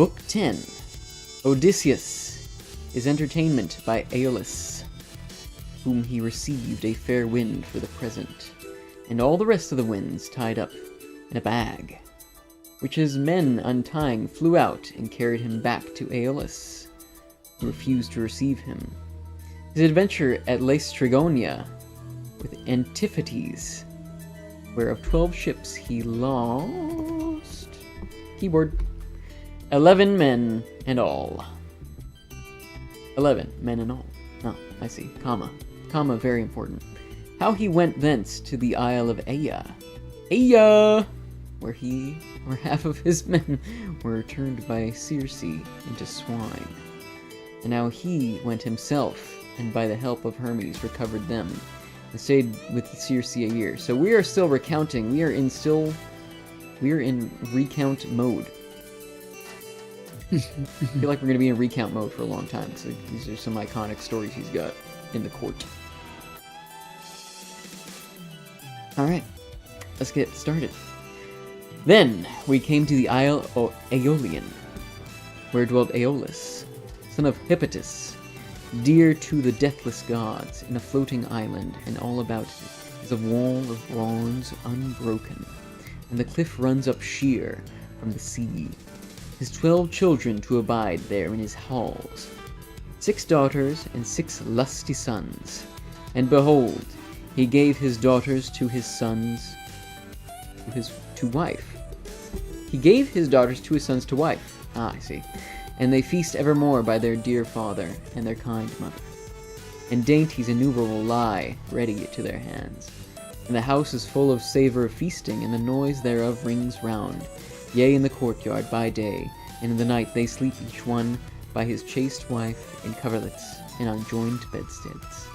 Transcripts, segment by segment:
Book 10. Odysseus, his entertainment by Aeolus, whom he received a fair wind for the present, and all the rest of the winds tied up in a bag, which his men untying flew out and carried him back to Aeolus, who refused to receive him. His adventure at Laestrygonia with Antiphates, where of 12 ships he lost... keyboard. 11 men and all. 11 men and all. Oh, I see. Comma. Comma, very important. How he went thence to the Isle of Aia. Aia! Where half of his men were turned by Circe into swine. And now he went himself, and by the help of Hermes recovered them, and stayed with Circe a year. So we are still recounting. We are in recount mode. I feel like we're going to be in recount mode for a long time, so these are some iconic stories he's got in the court. Alright, let's get started. Then we came to the Isle of Aeolian, where dwelt Aeolus, son of Hippotas, dear to the deathless gods, in a floating island, and all about it is a wall of bronze unbroken, and the cliff runs up sheer from the sea. His 12 children to abide there in his halls, 6 daughters and 6 lusty sons. And behold, he gave his daughters to his sons to wife. He gave his daughters to his sons to wife. Ah, I see. And they feast evermore by their dear father and their kind mother. And dainties innumerable lie ready to their hands. And the house is full of savour of feasting, and the noise thereof rings round. Yea, in the courtyard by day, and in the night they sleep each one by his chaste wife in coverlets and on jointed bedsteads.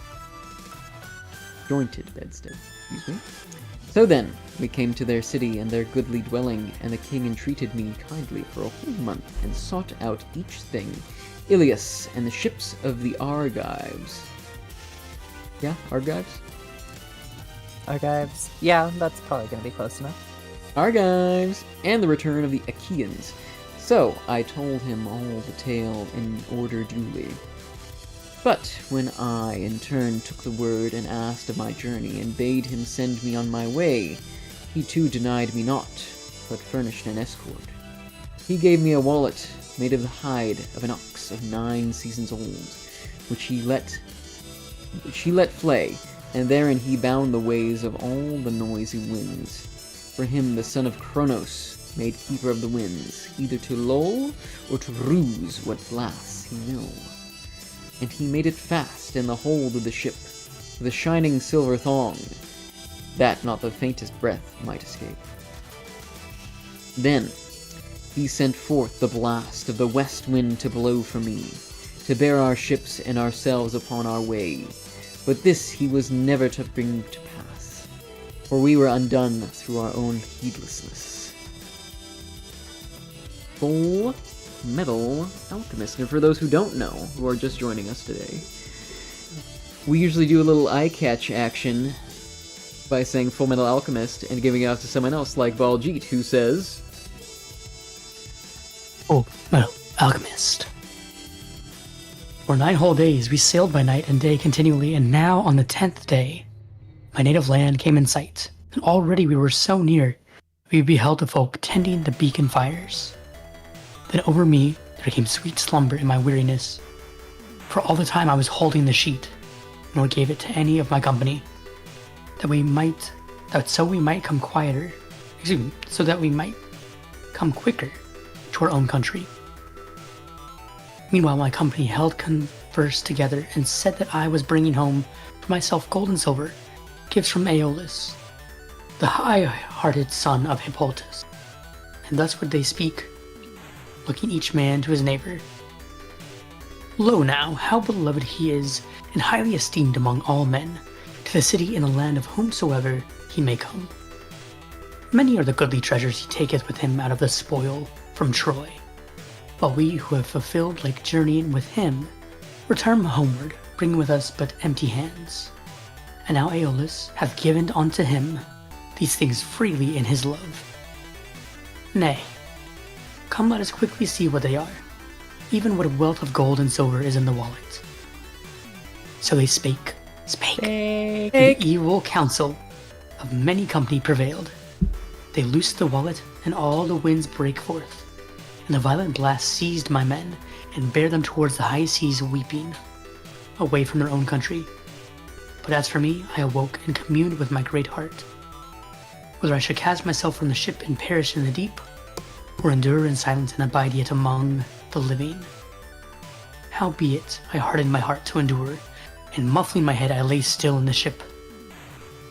Excuse me. So then, we came to their city and their goodly dwelling, and the king entreated me kindly for a whole month, and sought out each thing, Ilias and the ships of the Argives. Yeah, Argives? Argives. Yeah, that's probably going to be close enough. Argives, and the return of the Achaeans. So I told him all the tale in order duly. But when I, in turn, took the word and asked of my journey, and bade him send me on my way, he too denied me not, but furnished an escort. He gave me a wallet made of the hide of an ox of 9 seasons old, which he let flay, and therein he bound the ways of all the noisy winds. For him the son of Cronos made keeper of the winds, either to lull or to ruse what blasts he knew. And he made it fast in the hold of the ship with a shining silver thong, that not the faintest breath might escape. Then he sent forth the blast of the west wind to blow for me, to bear our ships and ourselves upon our way. But this he was never to bring to pass, for we were undone through our own heedlessness. Full Metal Alchemist. And for those who don't know, who are just joining us today, we usually do a little eye catch action by saying Full Metal Alchemist and giving it out to someone else like Baljeet, who says, Full Metal Alchemist. For 9 whole days we sailed by night and day continually, and now on the 10th day my native land came in sight, and already we were so near we beheld the folk tending the beacon fires. Then over me there came sweet slumber in my weariness, for all the time I was holding the sheet, nor gave it to any of my company, so we might come quicker to our own country. Meanwhile my company held converse together, and said that I was bringing home for myself gold and silver, gifts from Aeolus, the high-hearted son of Hippolytus. And thus would they speak, looking each man to his neighbor. Lo now, how beloved he is, and highly esteemed among all men, to the city and the land of whomsoever he may come. Many are the goodly treasures he taketh with him out of the spoil from Troy, while we who have fulfilled like journeying with him return homeward, bringing with us but empty hands. And now Aeolus hath given unto him these things freely in his love. Nay, Come, let us quickly see what they are, even what wealth of gold and silver is in the wallet. So they spake. And the evil counsel of many company prevailed. They loosed the wallet, and all the winds brake forth, and the violent blast seized my men, and bare them towards the high seas weeping, away from their own country. But as for me, I awoke and communed with my great heart, whether I should cast myself from the ship and perish in the deep, or endure in silence and abide yet among the living. Howbeit, I hardened my heart to endure, and muffling my head I lay still in the ship.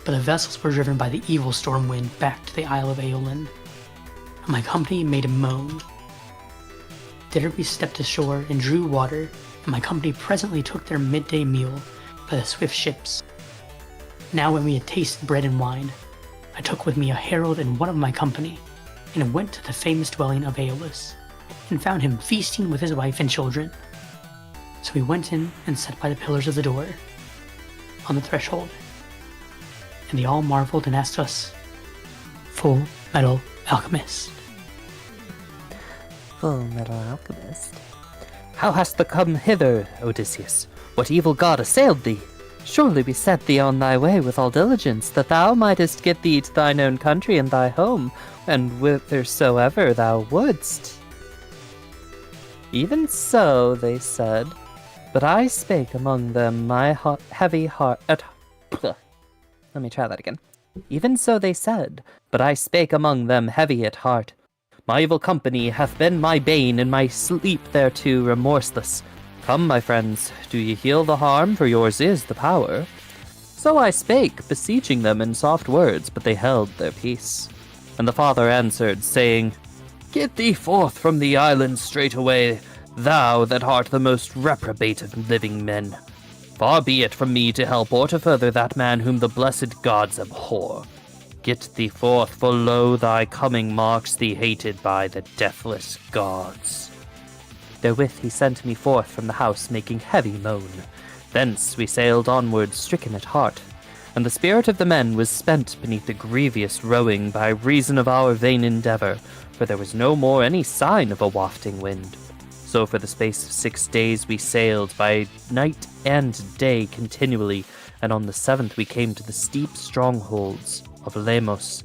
But the vessels were driven by the evil storm wind back to the Isle of Aeolin, and my company made a moan. There we stepped ashore and drew water, and my company presently took their midday meal by the swift ships. Now when we had tasted bread and wine, I took with me a herald and one of my company, and went to the famous dwelling of Aeolus, and found him feasting with his wife and children. So we went in and sat by the pillars of the door, on the threshold, and they all marveled and asked us, Full Metal Alchemist. Full Metal Alchemist. How hast thou come hither, Odysseus? What evil god assailed thee? Surely we sent thee on thy way with all diligence, that thou mightest get thee to thine own country and thy home, and whithersoever thou wouldst. Even so, they said, but I spake among them my heavy heart. Let me try that again. Even so they said, but I spake among them heavy at heart. My evil company hath been my bane, and my sleep thereto remorseless. Come, my friends, do ye heal the harm, for yours is the power. So I spake, beseeching them in soft words, but they held their peace. And the father answered, saying, Get thee forth from the island straightway, thou that art the most reprobate of living men. Far be it from me to help or to further that man whom the blessed gods abhor. Get thee forth, for lo, thy coming marks thee hated by the deathless gods. Therewith he sent me forth from the house, making heavy moan. Thence we sailed onward, stricken at heart, and the spirit of the men was spent beneath the grievous rowing by reason of our vain endeavour, for there was no more any sign of a wafting wind. So for the space of 6 days we sailed by night and day continually, and on the 7th we came to the steep strongholds of Lemos,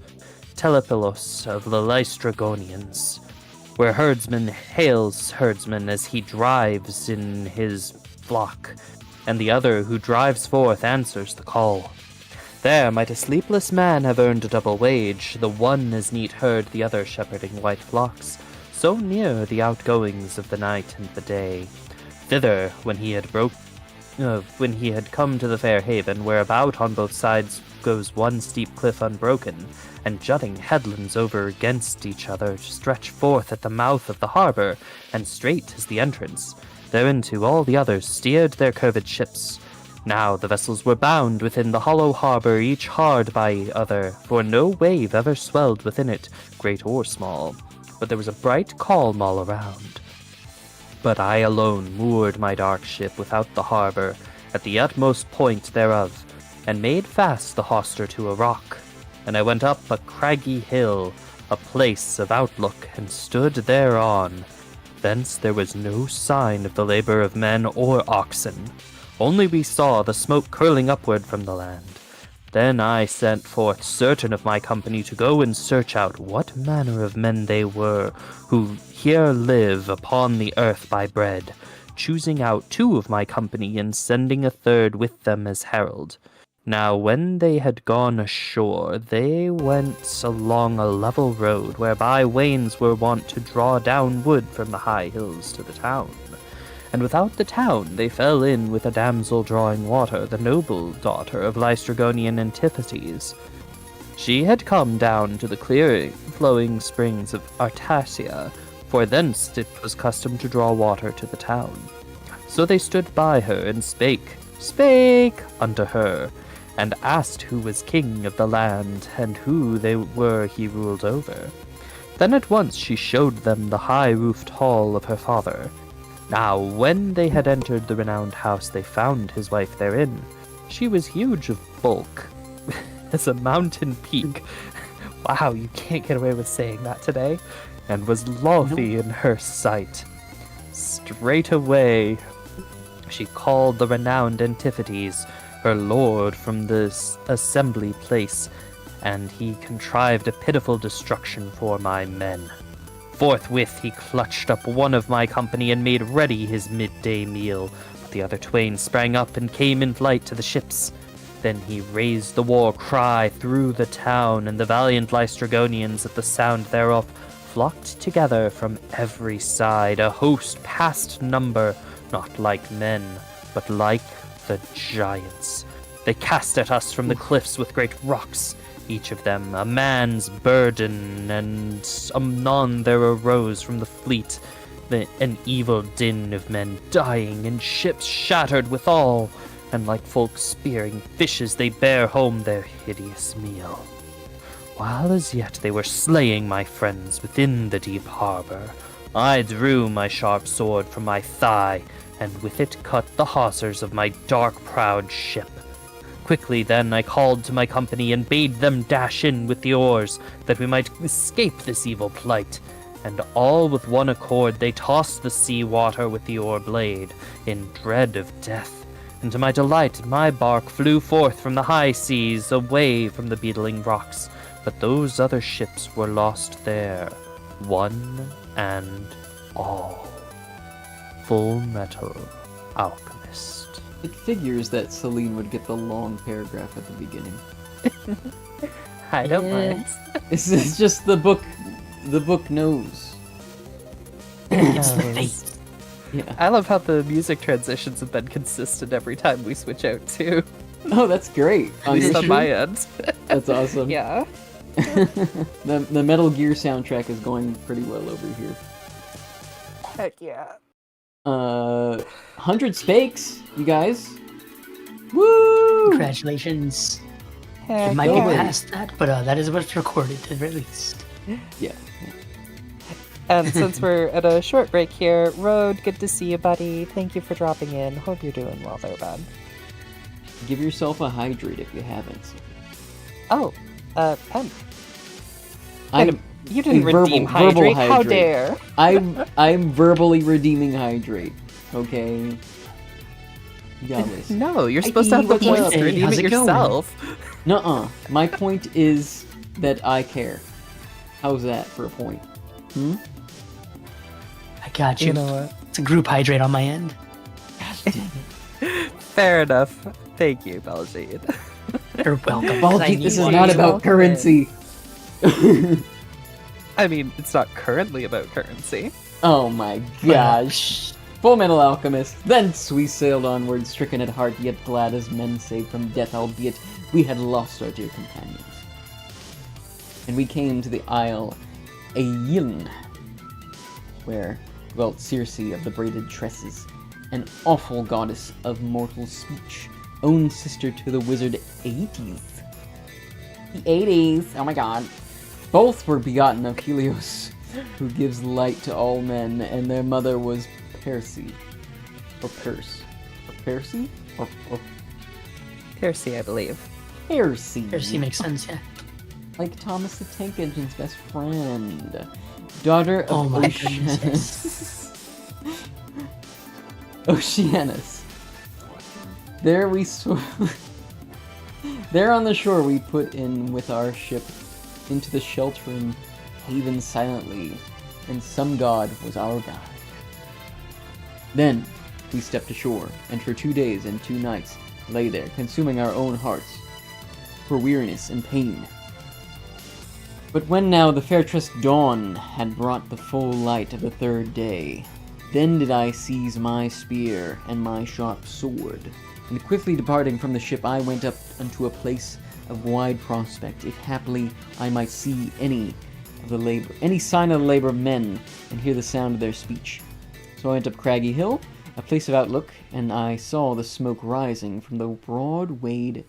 Telepilos of the Lystragonians, where herdsman hails herdsman as he drives in his flock, and the other who drives forth answers the call. There might a sleepless man have earned a double wage, the one as neat herd, the other shepherding white flocks, so near the outgoings of the night and the day. Thither, when he had come to the fair haven, where about on both sides goes one steep cliff unbroken, and jutting headlands over against each other stretch forth at the mouth of the harbour, and straight is the entrance. Thereinto all the others steered their curved ships. Now the vessels were bound within the hollow harbour, each hard by other, for no wave ever swelled within it, great or small, but there was a bright calm all around. But I alone moored my dark ship without the harbour, at the utmost point thereof, and made fast the hawser to a rock. And I went up a craggy hill, a place of outlook, and stood thereon. Thence there was no sign of the labour of men or oxen, only we saw the smoke curling upward from the land. Then I sent forth certain of my company to go and search out what manner of men they were, who here live upon the earth by bread, choosing out 2 of my company, and sending a 3rd with them as herald. Now when they had gone ashore, they went along a level road, whereby wains were wont to draw down wood from the high hills to the town. And without the town they fell in with a damsel drawing water, the noble daughter of Lystragonian Antiphates. She had come down to the clear flowing springs of Artasia, for thence it was custom to draw water to the town. So they stood by her, and spake unto her, and asked who was king of the land, and who they were he ruled over. Then at once she showed them the high-roofed hall of her father. Now when they had entered the renowned house, they found his wife therein. She was huge of bulk, as a mountain peak. Wow, you can't get away with saying that today. and was lofty in her sight. Straightway she called the renowned Antiphates, her lord, from this assembly place, and he contrived a pitiful destruction for my men. Forthwith he clutched up one of my company and made ready his midday meal, but the other twain sprang up and came in flight to the ships. Then he raised the war cry through the town, and the valiant Lystragonians at the sound thereof flocked together from every side, a host past number, not like men, but like the giants. They cast at us from the cliffs with great rocks, each of them a man's burden, and anon there arose from the fleet an evil din of men dying, and ships shattered withal, and like folk spearing fishes they bear home their hideous meal. While as yet they were slaying my friends within the deep harbor, I drew my sharp sword from my thigh, and with it cut the hawsers of my dark-prowed ship. Quickly then I called to my company and bade them dash in with the oars, that we might escape this evil plight. And all with one accord they tossed the sea water with the oar blade, in dread of death. And to my delight my bark flew forth from the high seas, away from the beetling rocks. But those other ships were lost there, one and all. Full Metal Alchemist. It figures that Celine would get the long paragraph at the beginning. I don't mind. It's just the book knows. It's the fate. Yeah. I love how the music transitions have been consistent every time we switch out, too. Oh, that's great. At least on my end. That's awesome. Yeah. The Metal Gear soundtrack is going pretty well over here. Heck yeah. 100 spakes, you guys. Woo! Congratulations. Heck It might be yeah. past that, but that is what's recorded at the very least. Yeah. And since we're at a short break here, Road, good to see you, buddy. Thank you for dropping in. Hope you're doing well there, bud. Give yourself a hydrate if you haven't. Oh, Pen. I'm You didn't verbal- redeem verbal Hydrate. How hydrate. dare? I'm verbally redeeming hydrate. Okay. You gotta listen. No, you're supposed to have the Hey, points to hey, redeem how's it it going? yourself. Nuh-uh. My point is that I care. How's that for a point? I got you. You know what? It's a group hydrate on my end. Fair enough. Thank you, Baljeet. You're welcome. Baljeet, this is I not need about currency. I mean, it's not currently about currency. Oh my gosh. Full Metal Alchemist. Thence we sailed onward, stricken at heart, yet glad as men saved from death, albeit we had lost our dear companions. And we came to the Isle Aeolin, where dwelt Circe of the braided tresses, an awful goddess of mortal speech, own sister to the wizard Aetes. The Aetes, oh my god. Both were begotten of Helios, who gives light to all men, and their mother was Perse. Or Perse. Or Perse? Or Percy, I believe. Perse. Percy makes sense, yeah. Like Thomas the Tank Engine's best friend. Daughter of Oh my Oceanus. Oceanus. There we There on the shore we put in with our ship into the sheltering haven silently, and some god was our guide. Then we stepped ashore, and for 2 days and 2 nights lay there, consuming our own hearts for weariness and pain. But when now the fair tressed dawn had brought the full light of the 3rd day, then did I seize my spear and my sharp sword, and quickly departing from the ship I went up unto a place of wide prospect, if haply I might see any sign of the labor of men, and hear the sound of their speech. So I went up Craggy Hill, a place of outlook, and I saw the smoke rising from the Broadway.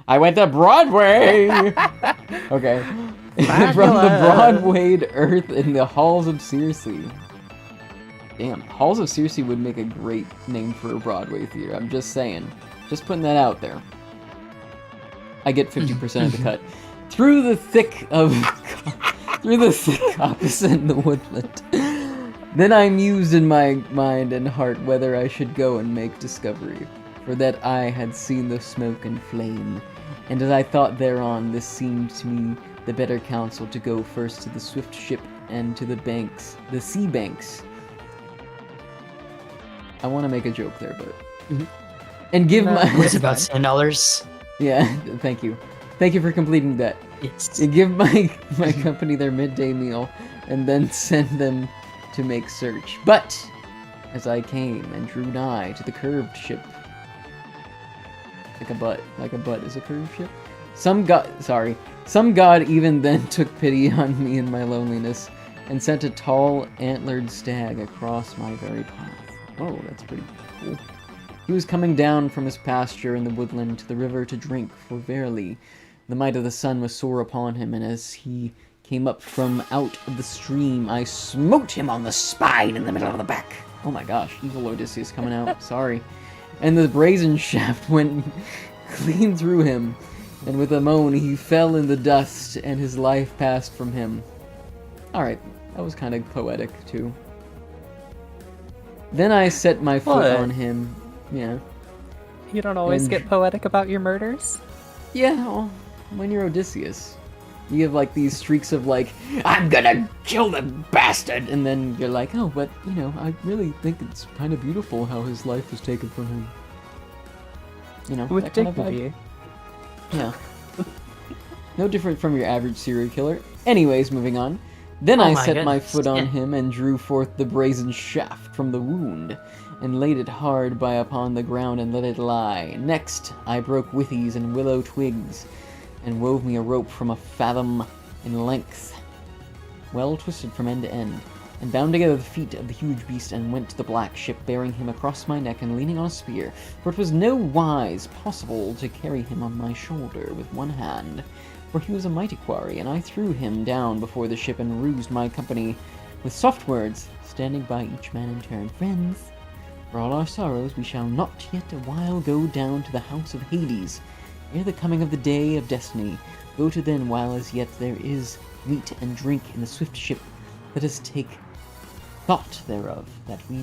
I went to Broadway! Okay. From the broad-wayed earth in the halls of Circe. Damn, Halls of Circe would make a great name for a Broadway theater. I'm just saying. Just putting that out there. I get 50% of the cut. through the thick coppice and the woodland. Then I mused in my mind and heart whether I should go and make discovery, for that I had seen the smoke and flame, and as I thought thereon, this seemed to me the better counsel to go first to the swift ship and to the sea banks. I want to make a joke there, but and give my It's about $10. yeah. Thank you for completing that. Yes. And give my company their midday meal, and then send them to make search. But as I came and drew nigh to the curved ship, like a butt is a curved ship. Some god even then took pity on me in my loneliness, and sent a tall antlered stag across my very path. Whoa, that's pretty cool. He was coming down from his pasture in the woodland to the river to drink, for verily the might of the sun was sore upon him, and as he came up from out of the stream, I smote him on the spine in the middle of the back. Oh my gosh, evil Odysseus coming out. Sorry. And the brazen shaft went clean through him, and with a moan he fell in the dust, and his life passed from him. Alright, that was kind of poetic, too. Then I set my foot What? on him. Yeah. You don't always And- get poetic about your murders? Yeah, well, when you're Odysseus, you have like these streaks of like, I'm gonna kill the bastard, and then you're like, oh, but you know, I really think it's kind of beautiful how his life was taken from him. You know, With that kind of vibe. dignity. Yeah. No different from your average serial killer. Anyways, moving on. Then Oh I my set my goodness, foot on yeah. him and drew forth the brazen shaft from the wound, and laid it hard by upon the ground and let it lie. Next, I broke withies and willow twigs, and wove me a rope from a fathom in length, well twisted from end to end, and bound together the feet of the huge beast, and went to the black ship, bearing him across my neck and leaning on a spear, for it was no wise possible to carry him on my shoulder with one hand, for he was a mighty quarry, and I threw him down before the ship and roused my company with soft words, standing by each man in turn. Friends, for all our sorrows, we shall not yet a while go down to the house of Hades, ere the coming of the day of destiny. Go to then while as yet there is meat and drink in the swift ship. Let us take thought thereof, that we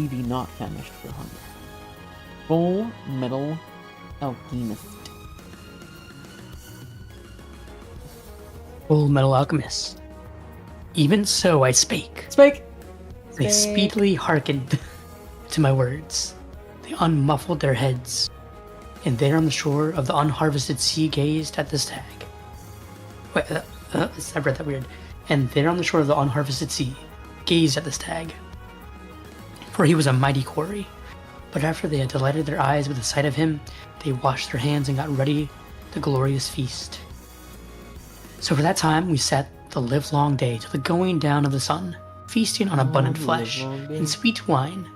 be not famished for hunger. Full Metal Alchemist. Full Metal Alchemist. Even so I spake. Spake! They speedily hearkened to my words. They unmuffled their heads, and there on the shore of the unharvested sea gazed at the stag. Wait, I read that weird. And there on the shore of the unharvested sea gazed at the stag. For he was a mighty quarry. But after they had delighted their eyes with the sight of him, they washed their hands and got ready the glorious feast. So for that time we sat the livelong day till the going down of the sun, feasting on abundant the flesh livelong day. and sweet wine.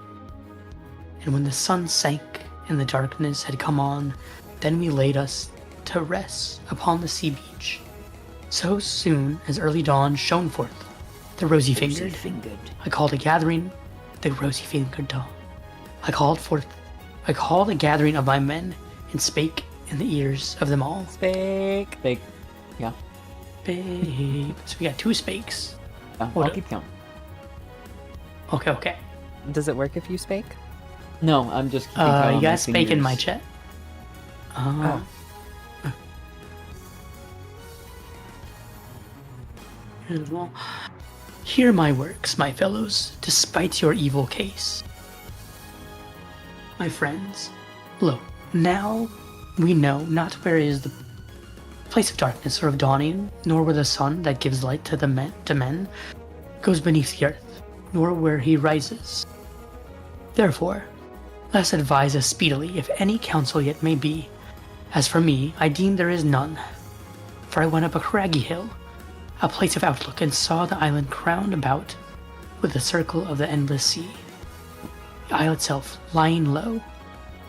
And when the sun sank and the darkness had come on, then we laid us to rest upon the sea beach. So soon as early dawn shone forth, the rosy-fingered, I called a gathering, the rosy-fingered dawn. I called a gathering of my men, and spake in the ears of them all. Spake. Spake. Yeah. Spake. So we got 2 spakes. I'll Hold up. keep count. Okay. Does it work if you spake? No, I'm just keeping count on You my guys spake in my fingers. chat. Oh. Well, hear my works, my fellows, despite your evil case. My friends, lo, now we know not where is the place of darkness or of dawning, nor where the sun that gives light to men goes beneath the earth, nor where he rises. Therefore, let us advise us speedily, if any counsel yet may be. As for me, I deem there is none, for I went up a craggy hill, a place of outlook, and saw the island crowned about with the circle of the endless sea. The isle itself lying low,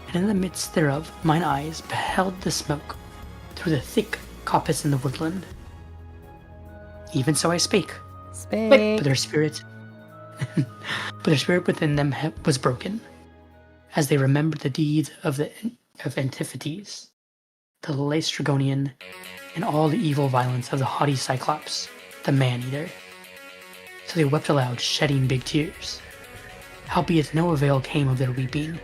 and in the midst thereof mine eyes beheld the smoke through the thick coppice in the woodland. Even so I spake, Spake. but their spirit within them was broken, as they remembered the deeds of Antiphates. the Laestrygonian, and all the evil violence of the haughty Cyclops, the man-eater. So they wept aloud, shedding big tears. Howbeit no avail came of their weeping.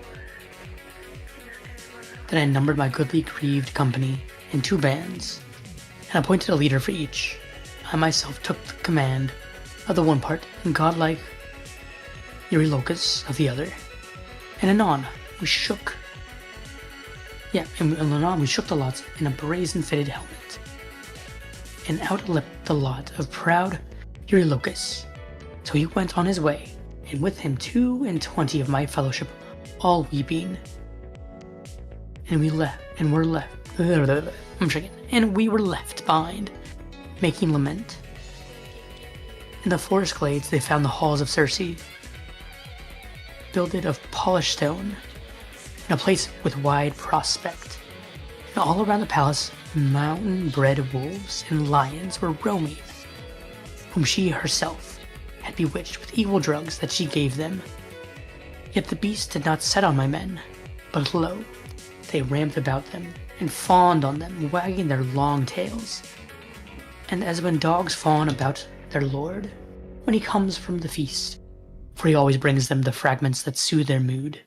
Then I numbered my goodly grieved company in 2 bands, and appointed a leader for each. I myself took the command of the one part, and godlike Eurylochus of the other. And anon we shook the lots in a brazen-fitted helmet. And out leapt the lot of proud Eurylochus. So he went on his way, and with him 22 of my fellowship, all weeping. And we were left behind, making lament. In the forest glades they found the halls of Circe, builded of polished stone, in a place with wide prospect. And all around the palace mountain-bred wolves and lions were roaming, whom she herself had bewitched with evil drugs that she gave them. Yet the beasts did not set on my men, but lo, they ramped about them, and fawned on them, wagging their long tails. And as when dogs fawn about their lord, when he comes from the feast, for he always brings them the fragments that soothe their mood,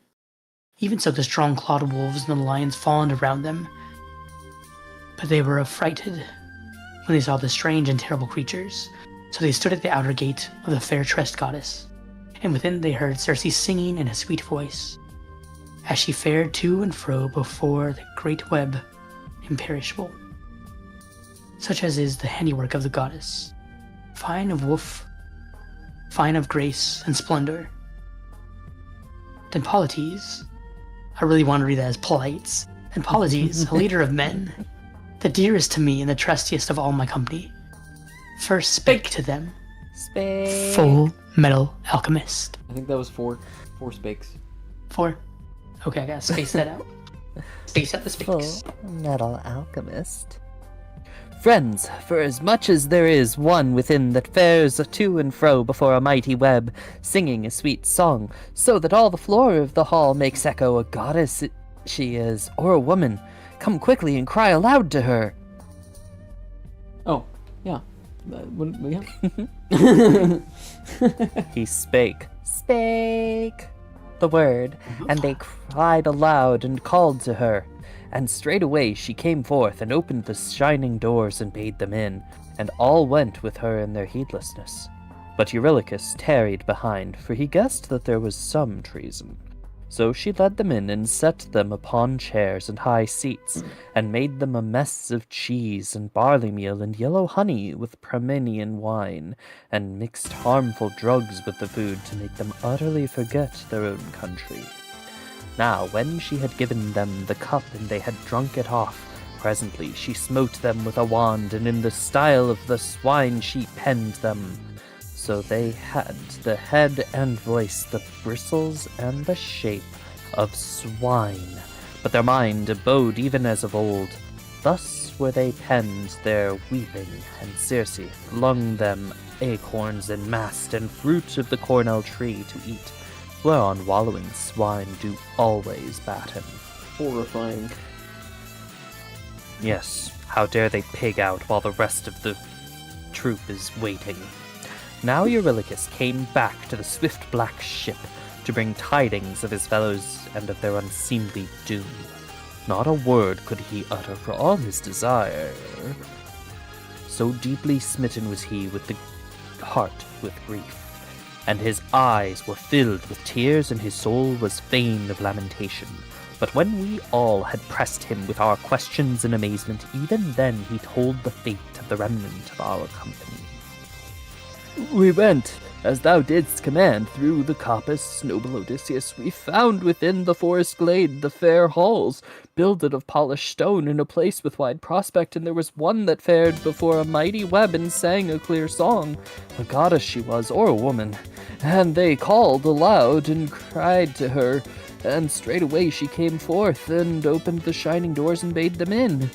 even so the strong-clawed wolves and the lions fawned around them. But they were affrighted when they saw the strange and terrible creatures, so they stood at the outer gate of the fair-tressed goddess, and within they heard Circe singing in a sweet voice, as she fared to and fro before the great web imperishable, such as is the handiwork of the goddess, fine of woof, fine of grace and splendor. Then Polites, I really want to read that as Polites, then Polites, a leader of men, the dearest to me and the trustiest of all my company, first spake to them, Spake. Full Metal Alchemist. I think that was 4 spakes. 4. Okay, I gotta space that out. Space out the space. Full Metal Alchemist. Friends, for as much as there is one within that fares to and fro before a mighty web, singing a sweet song, so that all the floor of the hall makes echo, a goddess she is, or a woman, come quickly and cry aloud to her. Oh, yeah. Yeah. He spake the word, and they cried aloud and called to her. And straightway she came forth and opened the shining doors and bade them in, and all went with her in their heedlessness. But Eurylochus tarried behind, for he guessed that there was some treason. So she led them in and set them upon chairs and high seats, and made them a mess of cheese and barley meal and yellow honey with Pramenian wine, and mixed harmful drugs with the food to make them utterly forget their own country. Now, when she had given them the cup and they had drunk it off, presently she smote them with a wand, and in the style of the swine she penned them. So they had the head and voice, the bristles and the shape of swine, but their mind abode even as of old. Thus were they penned there weeping, and Circe flung them acorns and mast and fruit of the cornel tree to eat, whereon wallowing swine do always batten. Horrifying. Yes, how dare they pig out while the rest of the troop is waiting. Now Eurylochus came back to the swift black ship to bring tidings of his fellows and of their unseemly doom. Not a word could he utter for all his desire. So deeply smitten was he with the heart with grief, and his eyes were filled with tears, and his soul was fain of lamentation. But when we all had pressed him with our questions and amazement, even then he told the fate of the remnant of our company. We went, as thou didst command, through the coppice, noble Odysseus. We found within the forest glade the fair halls, builded of polished stone, in a place with wide prospect, and there was one that fared before a mighty web and sang a clear song. A goddess she was, or a woman, and they called aloud and cried to her, and straightway she came forth and opened the shining doors and bade them in.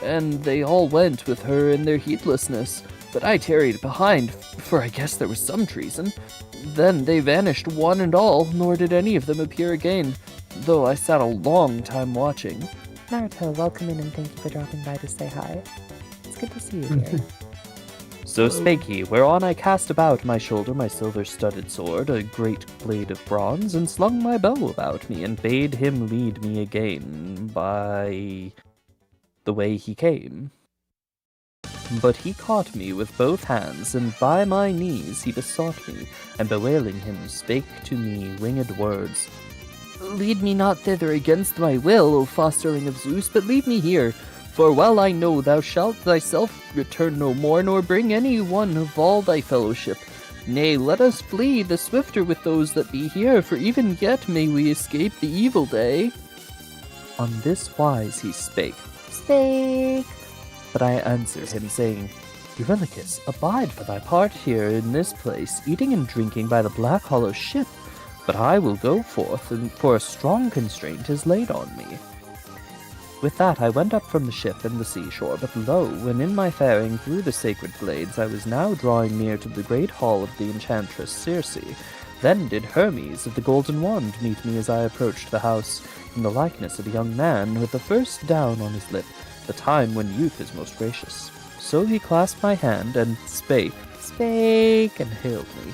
And they all went with her in their heedlessness. But I tarried behind, for I guessed there was some treason. Then they vanished one and all, nor did any of them appear again, though I sat a long time watching. Naruto, welcome in and thank you for dropping by to say hi. It's good to see you here. So spake he, whereon I cast about my shoulder my silver-studded sword, a great blade of bronze, and slung my bow about me, and bade him lead me again by the way he came. But he caught me with both hands, and by my knees he besought me, and bewailing him spake to me winged words. Lead me not thither against my will, O fosterling of Zeus, but leave me here. For well I know thou shalt thyself return no more, nor bring any one of all thy fellowship. Nay, let us flee the swifter with those that be here, for even yet may we escape the evil day. On this wise he spake. But I answered him, saying, Eurylochus, abide for thy part here in this place, eating and drinking by the black hollow ship. But I will go forth, and for a strong constraint is laid on me. With that I went up from the ship and the seashore, but lo, when in my faring through the sacred glades I was now drawing near to the great hall of the enchantress Circe, then did Hermes of the golden wand meet me as I approached the house, in the likeness of a young man, with the first down on his lip, the time when youth is most gracious. So he clasped my hand, and spake, and hailed me.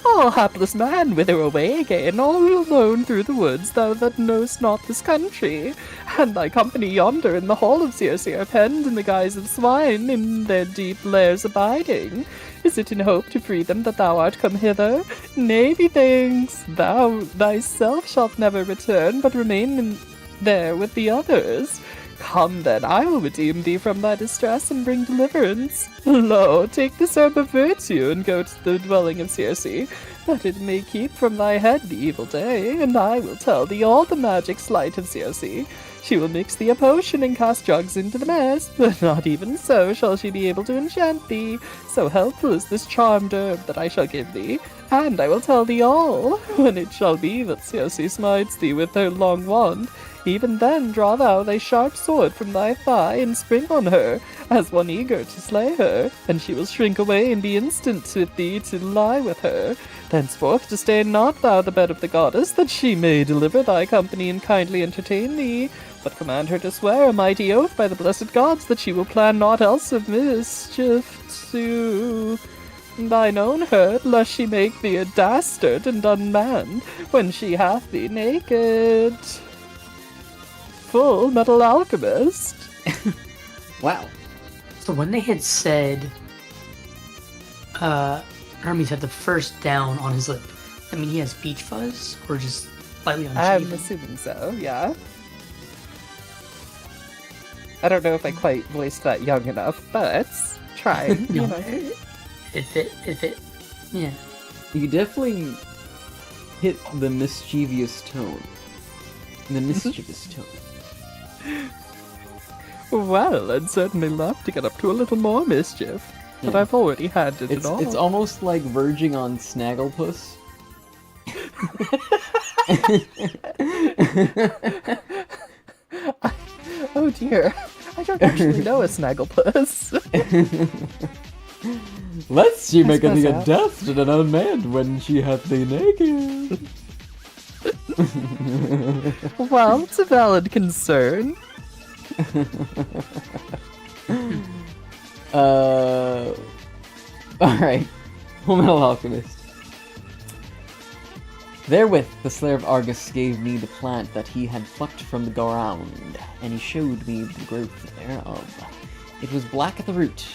Ah, hapless man, whither away again, all alone through the woods, thou that knowest not this country? And thy company yonder in the hall of Circe are penned in the guise of swine, in their deep lairs abiding. Is it in hope to free them that thou art come hither? Nay, methinks thou thyself shalt never return, but remain there with the others. Come then, I will redeem thee from thy distress and bring deliverance. Lo, take this herb of virtue and go to the dwelling of Circe, that it may keep from thy head the evil day, and I will tell thee all the magic sleight of Circe. She will mix thee a potion and cast drugs into the mess, but not even so shall she be able to enchant thee. So helpful is this charmed herb that I shall give thee, and I will tell thee all. When it shall be that Circe smites thee with her long wand, even then draw thou thy sharp sword from thy thigh, and spring on her, as one eager to slay her, and she will shrink away and be instant with thee to lie with her. Thenceforth disdain not thou the bed of the goddess, that she may deliver thy company and kindly entertain thee, but command her to swear a mighty oath by the blessed gods that she will plan naught else of mischief to thine own hurt, lest she make thee a dastard and unmanned, when she hath thee naked. Full Metal Alchemist. Wow. So when they had said Hermes had the first down on his lip, I mean he has beach fuzz or just slightly unshaven? I'm assuming so, yeah. I don't know if I quite voiced that young enough, but trying, No. you know. It fit. Yeah. You definitely hit the mischievous tone. The mischievous tone. Well, I'd certainly love to get up to a little more mischief, but Yeah. I've already had it all. It's almost like verging on Snagglepuss. Oh dear, I don't actually know a Snagglepuss. Lest she make suppose thee a so. dastard and unmanned when she hath thee naked. Well, it's a valid concern. Alright. Fullmetal Alchemist. Therewith the slayer of Argus gave me the plant that he had plucked from the ground, and he showed me the growth thereof. It was black at the root.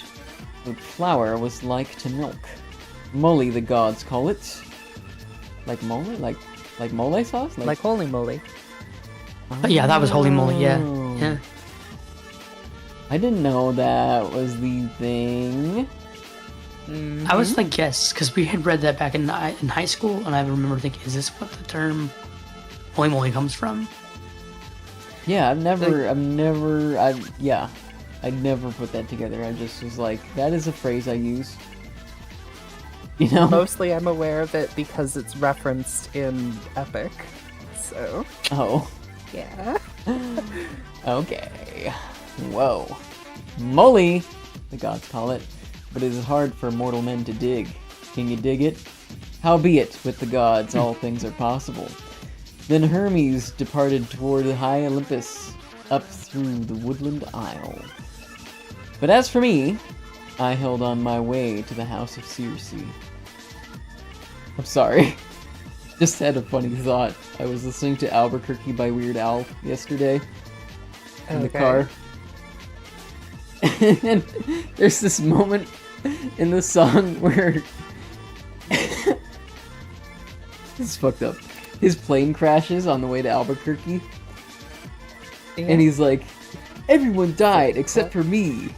The flower was like to milk. Moly the gods call it. Like moly? Like mole sauce? Like holy moly. Yeah, that was holy moly, yeah. Oh. Yeah. I didn't know that was the thing. I was like, yes, because we had read that back in high school, and I remember thinking, is this what the term holy moly comes from? Yeah, I'd never put that together. I just was like, that is a phrase I use. You know? Mostly I'm aware of it because it's referenced in Epic. So, Oh. yeah. Okay. Whoa. Moly, the gods call it, but it is hard for mortal men to dig. Can you dig it? Howbeit, with the gods all things are possible. Then Hermes departed toward the high Olympus, up through the woodland aisle. But as for me, I held on my way to the house of Circe. I'm sorry. Just had a funny thought. I was listening to Albuquerque by Weird Al yesterday in the car. And there's this moment in the song where this is fucked up. His plane crashes on the way to Albuquerque. Yeah. And he's like, everyone died except for me.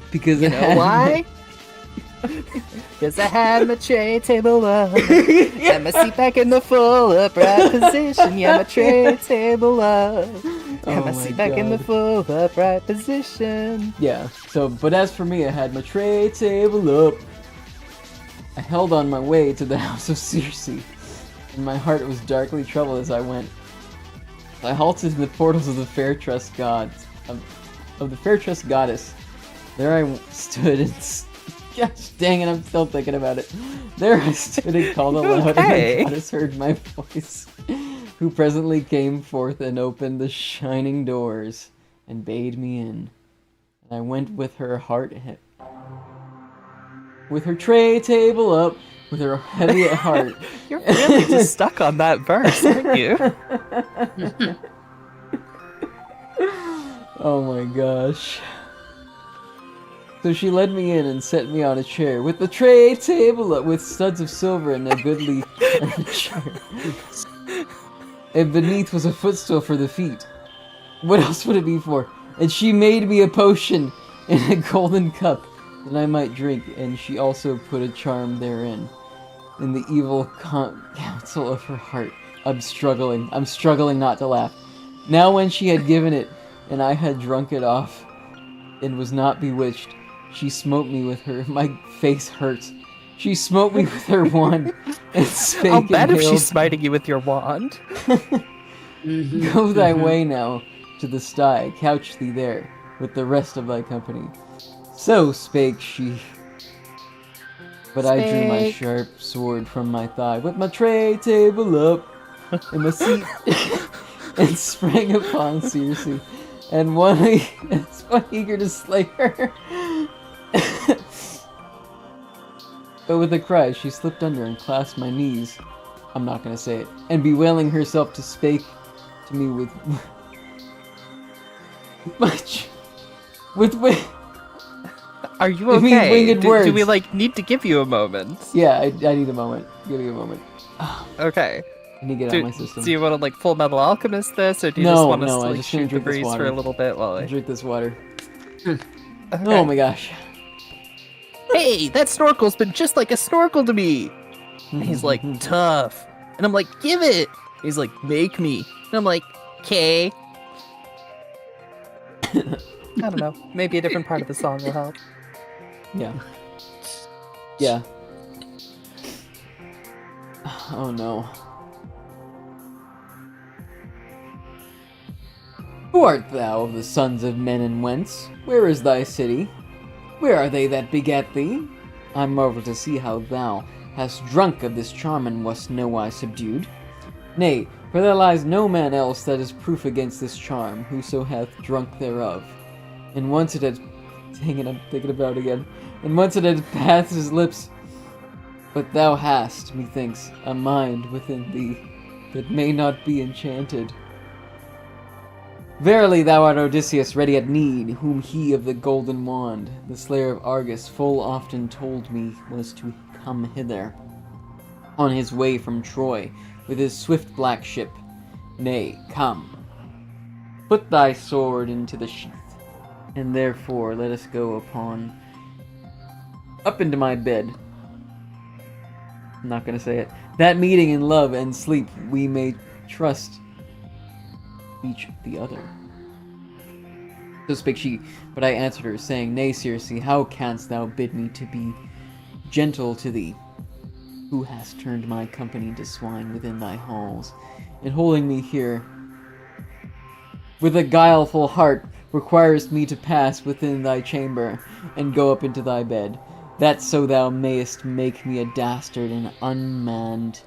Because you know why? Because I had my tray table up. And my seat back in the full upright position. Yeah, my tray table up. And my seat back in the full upright position. Yeah, so, but as for me, I had my tray table up. I held on my way to the house of Circe, and my heart was darkly troubled as I went. I halted in the portals of the Fair Trust gods, of the Fair Trust goddess. There I stood and... Gosh dang it, I'm still thinking about it. There I stood and called aloud, and the goddess heard my voice, who presently came forth and opened the shining doors and bade me in. And I went with her with her tray table up, with her heavy at heart. You're really just stuck on that verse, aren't you? Oh my gosh. So she led me in and set me on a chair, with the tray table up, with studs of silver and a goodly furniture. And beneath was a footstool for the feet. What else would it be for? And she made me a potion in a golden cup that I might drink, and she also put a charm therein. In the evil counsel of her heart. I'm struggling not to laugh. Now when she had given it, and I had drunk it off, and was not bewitched, she smote me with her. My face hurts. She smote me with her wand, and spake. I'll bet if she's smiting you with your wand. Go thy way now to the sty, couch thee there, with the rest of thy company. So spake she. But I drew my sharp sword from my thigh, with my tray table up, in my seat, and sprang upon Circe, and one eager to slay her. But with a cry, she slipped under and clasped my knees. I'm not gonna say it. And bewailing herself to spake to me with much, with Are you okay? Winged words. Do we need to give you a moment? Yeah, I need a moment. Give me a moment. Okay. I need to get out of my system. Do you want to Full Metal Alchemist this, or do you just want us to shoot the breeze for a little bit while I drink this water? Okay. Oh my gosh. Hey, that snorkel's been just like a snorkel to me. And he's like, tough. And I'm like, give it. He's like, make me. And I'm like, okay. I don't know. Maybe a different part of the song will help. Yeah. Yeah. Oh no. Who art thou of the sons of men, and whence? Where is thy city? Where are they that begat thee? I marvel to see how thou hast drunk of this charm, and wast nowise subdued. Nay, for there lies no man else that is proof against this charm, whoso hath drunk thereof. And once it had... Dang it, I'm thinking about it again. And once it had passed his lips. But thou hast, methinks, a mind within thee that may not be enchanted. Verily thou art Odysseus ready at need, whom he of the golden wand, the slayer of Argus, full often told me was to come hither, on his way from Troy, with his swift black ship. Nay, come. Put thy sword into the sheath, and therefore let us go up into my bed. I'm not gonna say it. That meeting in love and sleep we may trust each the other. So spake she, but I answered her, saying, Nay, Circe, how canst thou bid me to be gentle to thee, who hast turned my company into swine within thy halls, and holding me here with a guileful heart requirest me to pass within thy chamber, and go up into thy bed, that so thou mayest make me a dastard and unmanned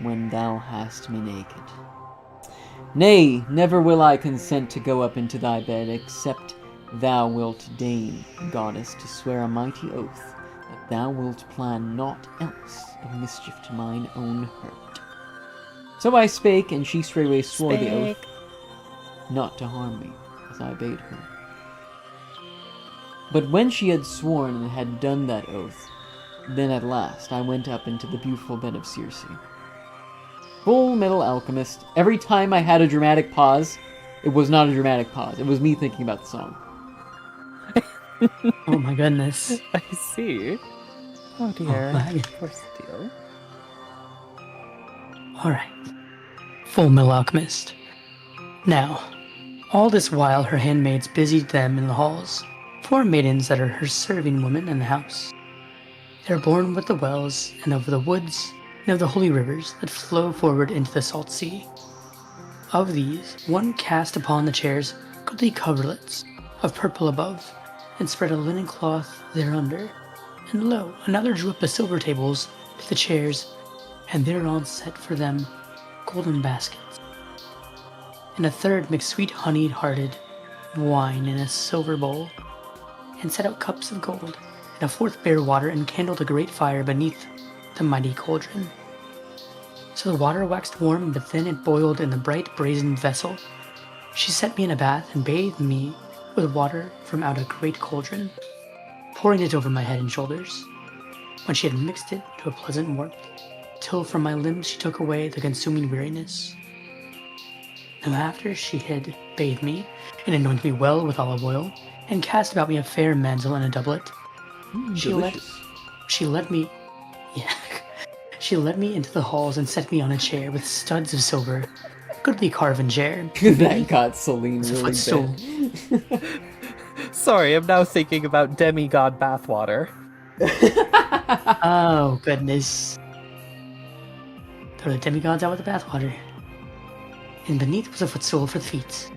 when thou hast me naked. Nay, never will I consent to go up into thy bed, except thou wilt deign, goddess, to swear a mighty oath that thou wilt plan naught else of mischief to mine own hurt. So I spake, and she straightway swore the oath not to harm me, as I bade her. But when she had sworn and had done that oath, then at last I went up into the beautiful bed of Circe. Full Metal Alchemist. Every time I had a dramatic pause, it was not a dramatic pause. It was me thinking about the song. Oh my goodness. I see. Oh dear. my. Poor Steele. Alright. Full Metal Alchemist. Now, all this while her handmaids busied them in the halls, 4 maidens that are her serving women in the house. They are born with the wells, and of the woods, and of the holy rivers that flow forward into the salt sea. Of these, one cast upon the chairs goodly coverlets of purple above, and spread a linen cloth thereunder. And lo, another drew up the silver tables to the chairs, and thereon set for them golden baskets. And a third mixed sweet honey-hearted wine in a silver bowl, and set out cups of gold, and a fourth bare water, and kindled a great fire beneath the mighty cauldron. So the water waxed warm, but then it boiled in the bright brazen vessel. She set me in a bath, and bathed me with water from out a great cauldron, pouring it over my head and shoulders, when she had mixed it to a pleasant warmth, till from my limbs she took away the consuming weariness. Now after she had bathed me, and anointed me well with olive oil, and cast about me a fair mantle and a doublet, she led me into the halls and set me on a chair with studs of silver, goodly carven chair. That got Celine It's a really footstool. bad. Sorry, I'm now thinking about demigod bathwater. Oh, goodness. Throw the demigods out with the bathwater. And beneath was a footstool for the feet,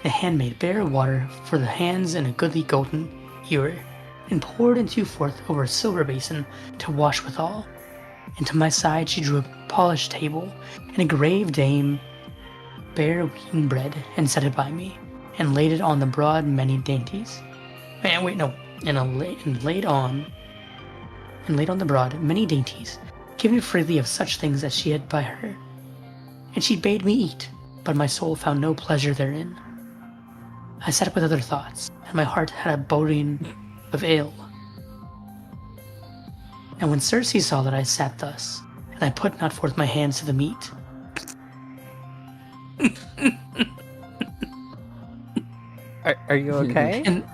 a handmaid bare water for the hands, and a goodly golden ewer, and poured into forth over a silver basin to wash withal. And to my side she drew a polished table, and a grave dame bare wheaten bread, and set it by me, and laid it on the broad many dainties. And laid on the broad many dainties, given freely of such things as she had by her. And she bade me eat, but my soul found no pleasure therein. I sat up with other thoughts, and my heart had a boding of ill. And when Circe saw that I sat thus, and I put not forth my hands to the meat, Are you okay? and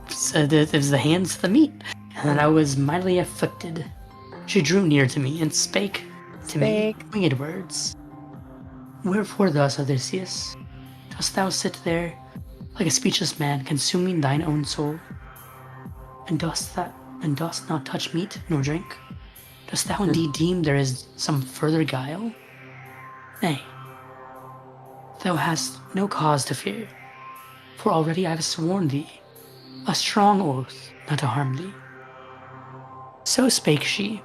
said it was the hands to the meat, and I was mightily afflicted, she drew near to me and spake to me winged words. Wherefore thus, Odysseus, dost thou sit there like a speechless man, consuming thine own soul? And dost not touch meat nor drink? Dost thou indeed deem there is some further guile? Nay, thou hast no cause to fear, for already I have sworn thee a strong oath not to harm thee. So spake she,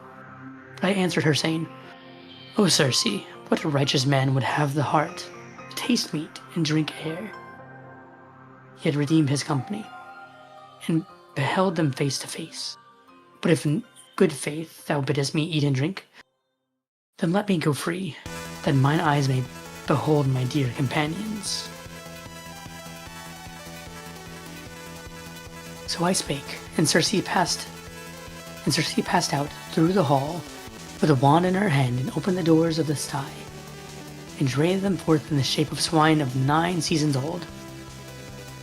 but I answered her, saying, O Circe, what righteous man would have the heart to taste meat and drink air? He had redeemed his company, and beheld them face to face. But if in good faith thou biddest me eat and drink, then let me go free, that mine eyes may behold my dear companions. So I spake, and Circe passed out through the hall with a wand in her hand, and opened the doors of the sty, and drave them forth in the shape of swine of 9 seasons old.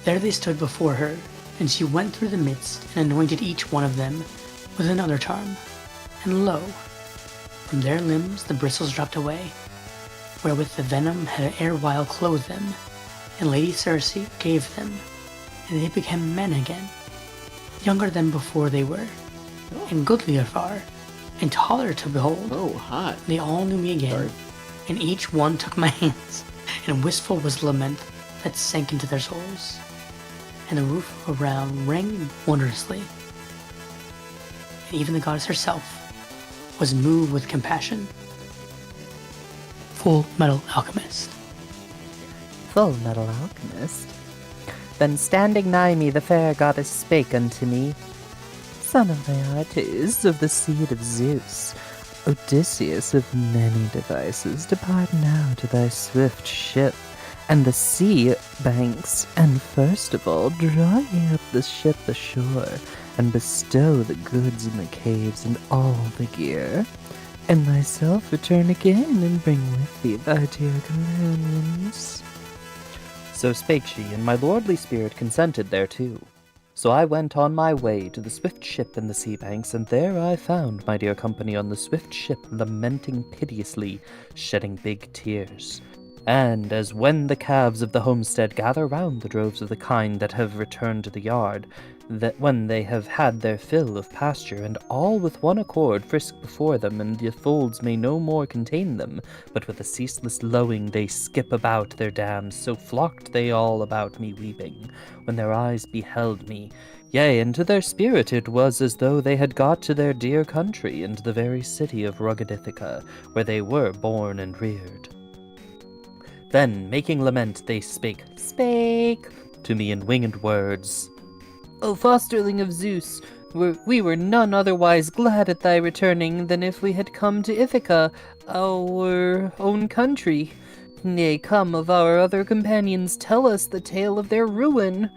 There they stood before her, and she went through the midst, and anointed each one of them with another charm. And lo, from their limbs the bristles dropped away, wherewith the venom had erewhile clothed them, and Lady Circe gave them, and they became men again, younger than before they were, and goodlier far, and taller to behold. Oh, hot. They all knew me again, Sorry. and each one took my hands, and wistful was lament that sank into their souls, and the roof around rang wondrously, and even the goddess herself was moved with compassion. Full Metal Alchemist. Full Metal Alchemist. Then standing nigh me, the fair goddess spake unto me, Son of Laertes, of the seed of Zeus, Odysseus of many devices, depart now to thy swift ship, and the sea banks, and first of all draw ye up the ship ashore, and bestow the goods in the caves and all the gear, and thyself return again, and bring with thee thy dear companions. So spake she, and my lordly spirit consented thereto. So I went on my way to the swift ship in the sea banks, and there I found my dear company on the swift ship lamenting piteously, shedding big tears. And as when the calves of the homestead gather round the droves of the kine that have returned to the yard, that when they have had their fill of pasture, and all with one accord frisk before them, and the folds may no more contain them, but with a ceaseless lowing they skip about their dams, so flocked they all about me weeping, when their eyes beheld me. Yea, and to their spirit it was as though they had got to their dear country, and the very city of rugged Ithaca, where they were born and reared. Then, making lament, they spake to me in winged words. O fosterling of Zeus, we were none otherwise glad at thy returning than if we had come to Ithaca, our own country. Nay, come of our other companions, tell us the tale of their ruin.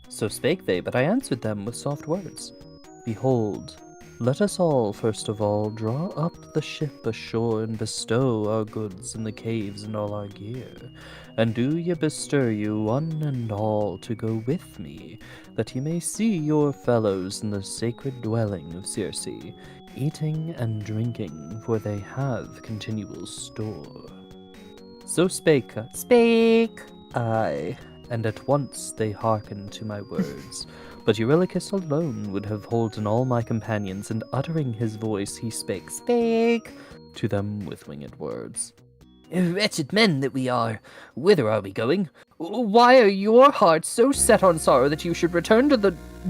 So spake they, but I answered them with soft words. Behold, let us all, first of all, draw up the ship ashore, and bestow our goods in the caves and all our gear. And do ye bestir you one and all to go with me, that ye may see your fellows in the sacred dwelling of Circe, eating and drinking, for they have continual store. So spake I, and at once they hearkened to my words. But Eurylochus alone would have holden all my companions, and uttering his voice he spake to them with winged words. Wretched men that we are, whither are we going? Why are your hearts so set on sorrow that you should return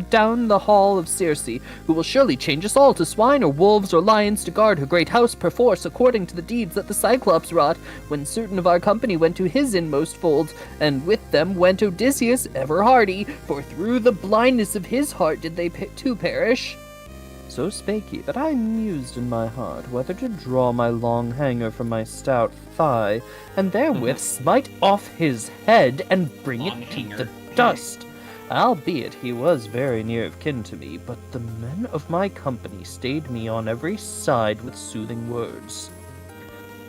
down the hall of Circe, who will surely change us all to swine or wolves or lions to guard her great house perforce, according to the deeds that the Cyclops wrought, when certain of our company went to his inmost folds, and with them went Odysseus ever hardy, for through the blindness of his heart did they too perish. So spake he, but I mused in my heart whether to draw my long hanger from my stout thigh, and therewith smite off his head, and bring it to the dust. Albeit he was very near of kin to me, but the men of my company stayed me on every side with soothing words.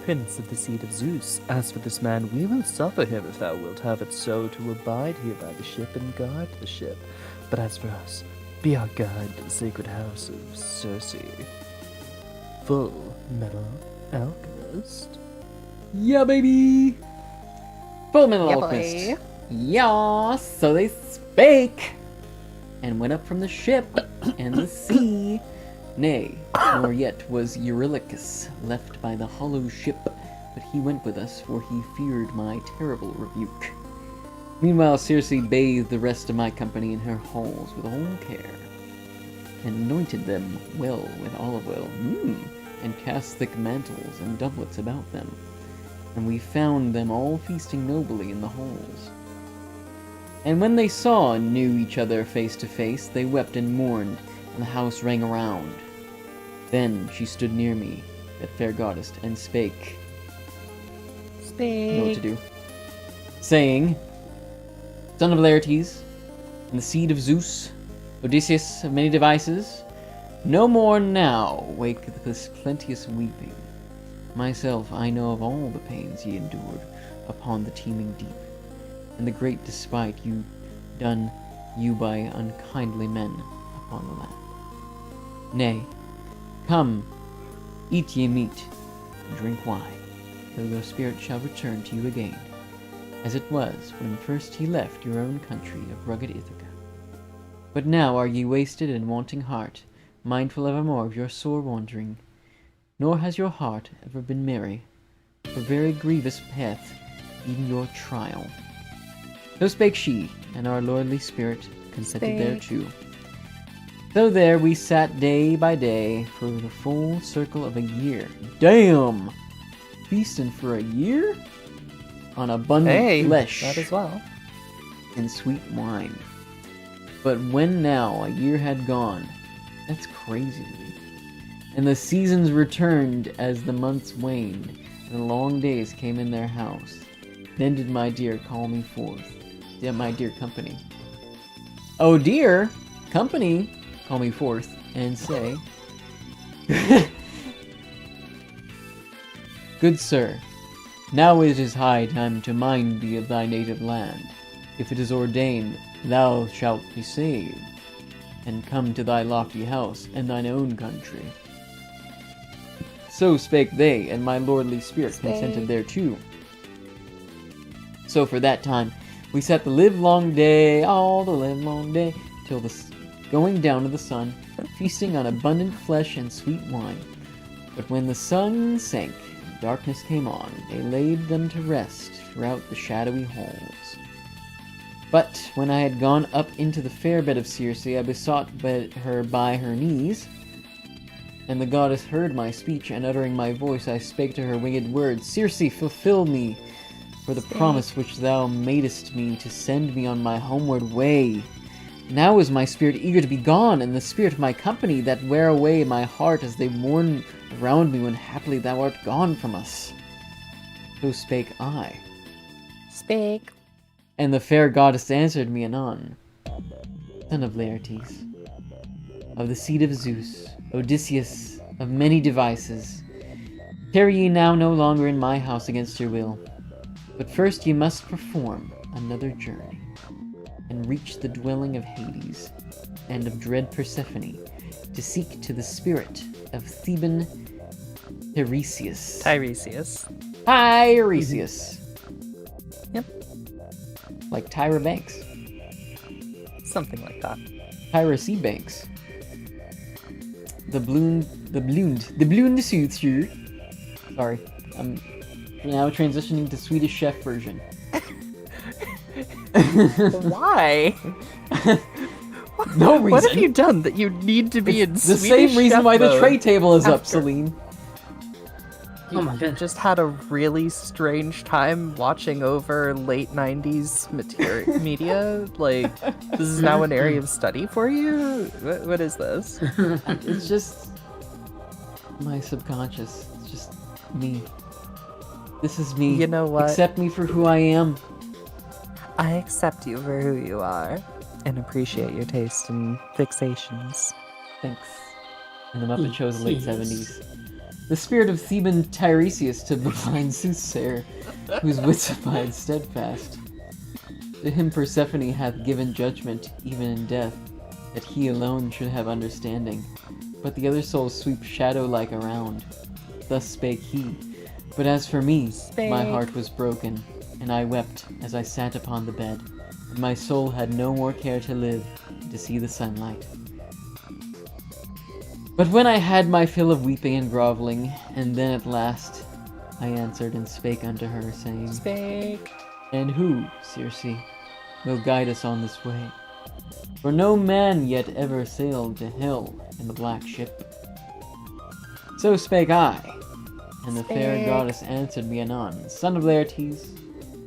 Prince of the seed of Zeus, as for this man, we will suffer him, if thou wilt have it so, to abide here by the ship and guard the ship. But as for us, be our guide to the sacred house of Circe. Full Metal Alchemist. Yeah, baby! Full Metal Yeah, Alchemist. boy. Yeah, so they spake, and went up from the ship and the sea. Nay, nor yet was Eurylochus left by the hollow ship, but he went with us, for he feared my terrible rebuke. Meanwhile, Circe bathed the rest of my company in her halls with all care, and anointed them well with olive oil, and cast thick mantles and doublets about them. And we found them all feasting nobly in the halls. And when they saw and knew each other face to face, they wept and mourned, and the house rang around. Then she stood near me, that fair goddess, and spake. Know what to do. Saying, Son of Laertes, and the seed of Zeus, Odysseus of many devices, no more now wake this plenteous weeping. Myself, I know of all the pains ye endured upon the teeming deep, and the great despite you done you by unkindly men upon the land. Nay, come, eat ye meat, and drink wine, till your spirit shall return to you again, as it was when first ye left your own country of rugged Ithaca. But now are ye wasted and wanting heart, mindful evermore of your sore wandering, nor has your heart ever been merry, for very grievous hath even your trial. So spake she, and our lordly spirit consented thereto. So there we sat day by day for the full circle of a year. Damn! Feasting for a year? on abundant flesh that as well. and sweet wine. But when now a year had gone, that's crazy to me, and the seasons returned as the months waned, and the long days came in their house, then did my dear call me forth, my dear company. Oh dear company, call me forth, and say, Good sir, now it is high time to mind thee of thy native land. If it is ordained, thou shalt be saved, and come to thy lofty house and thine own country. So spake they, and my lordly spirit consented thereto. So for that time we sat the livelong day, all the livelong day, till the going down of the sun, feasting on abundant flesh and sweet wine. But when the sun sank, darkness came on, they laid them to rest throughout the shadowy halls. But when I had gone up into the fair bed of Circe, I besought her by her knees, and the goddess heard my speech, and uttering my voice, I spake to her winged words, Circe, fulfill me for the promise which thou madest me to send me on my homeward way. Now is my spirit eager to be gone, and the spirit of my company that wear away my heart as they mourn around me when happily thou art gone from us. So spake I. Spake. And the fair goddess answered me anon, Son of Laertes, of the seed of Zeus, Odysseus, of many devices, tarry ye now no longer in my house against your will, but first ye must perform another journey, and reach the dwelling of Hades, and of dread Persephone, to seek to the spirit of Theban Tiresias. Tiresias. Tiresias. Yep. Like Tyra Banks. Something like that. Tyra C. Banks. The ballooned soothsayer. Sorry, I'm now transitioning to Swedish Chef version. Why? No reason. What have you done that you need to be in the Swedish same reason chef why the mode tray table is up, after- Celine. Oh my You goodness. just had a really strange time watching over late 90s media? Like, this is now an area of study for you? What is this? It's just my subconscious. It's just me. This is me. You know what? Accept me for who I am. I accept you for who you are and appreciate your taste and fixations. Thanks. And the Muppet Show is the late Yes. 70s. The spirit of Theban Tiresias to the blind soothsayer, whose wits abide steadfast. To him Persephone hath given judgment, even in death, that he alone should have understanding. But the other souls sweep shadow-like around. Thus spake he. But as for me, my heart was broken, and I wept as I sat upon the bed, and my soul had no more care to live, to see the sunlight. But when I had my fill of weeping and groveling, and then at last I answered and spake unto her, saying, Spake. And who, Circe, will guide us on this way? For no man yet ever sailed to hell in the black ship. So spake I, and the fair goddess answered me anon, Son of Laertes,